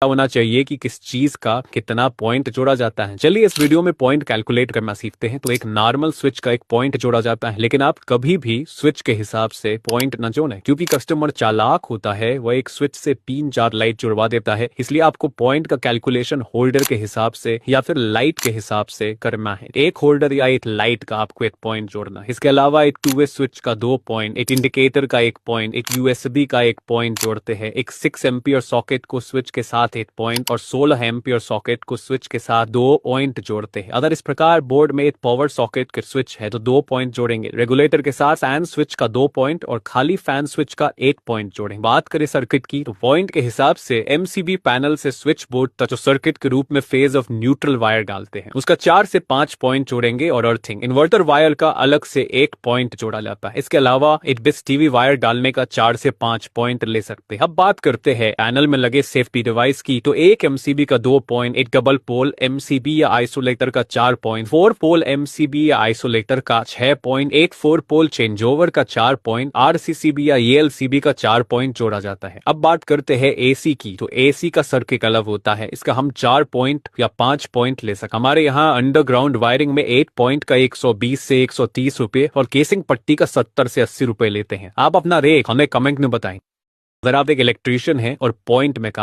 होना चाहिए कि किस चीज का कितना पॉइंट जोड़ा जाता है। चलिए इस वीडियो में पॉइंट कैलकुलेट करना सीखते हैं। तो एक नॉर्मल स्विच का एक पॉइंट जोड़ा जाता है, लेकिन आप कभी भी स्विच के हिसाब से पॉइंट न जोड़ें, क्योंकि कस्टमर चालाक होता है, वह एक स्विच से 3-4 लाइट जुड़वा देता है। इसलिए आपको पॉइंट का कैलकुलेशन होल्डर के हिसाब से या फिर लाइट के हिसाब से करना है। एक होल्डर या एक लाइट का आपको एक पॉइंट जोड़ना है। इसके अलावा एक 2 वे स्विच का 2 पॉइंट, एक इंडिकेटर का 1 पॉइंट, एक यूएसबी का 1 पॉइंट जोड़ते हैं। एक 6 एम्पियर सॉकेट को स्विच के साथ 1 पॉइंट और 16 एम्पियर सॉकेट को स्विच के साथ 2 पॉइंट जोड़ते हैं। अगर इस प्रकार बोर्ड में एक पावर सॉकेट के स्विच है तो 2 पॉइंट जोड़ेंगे। रेगुलेटर के साथ फैन स्विच का 2 पॉइंट और खाली फैन स्विच का 1 पॉइंट जोड़ेंगे। बात करें सर्किट की तो पॉइंट के हिसाब से एमसीबी पैनल से स्विच बोर्ड तक जो सर्किट के रूप में फेज ऑफ न्यूट्रल वायर डालते हैं उसका 4 से 5 पॉइंट जोड़ेंगे और अर्थिंग इन्वर्टर वायर का अलग से 1 पॉइंट जोड़ा जाता है। इसके अलावा 8 बिट्स टीवी वायर डालने का 4 से 5 पॉइंट ले सकते हैं। अब बात करते हैं पैनल में लगे सेफ्टी डिवाइस की। तो एक एमसीबी का 2 पॉइंट, एक डबल पोल एमसीबी या आइसोलेटर का 4 पॉइंट, 4 पोल एमसीबी या आइसोलेटर का 6 पॉइंट, एक 4 पोल चेंजओवर का 4 पॉइंट, आरसीसीबी या एएलसीबी का 4 पॉइंट जोड़ा जाता है। अब बात करते हैं एसी की। तो एसी का सर्किट अलग होता है, इसका हम 4 पॉइंट या 5 पॉइंट ले सकते। हमारे यहाँ अंडरग्राउंड वायरिंग में 8 पॉइंट का 120 से 130 रुपए और केसिंग पट्टी का 70 से 80 रुपए लेते हैं। आप अपना रेट हमें कमेंट में बताएं। अगर आप एक इलेक्ट्रीशियन हैं और पॉइंट में काम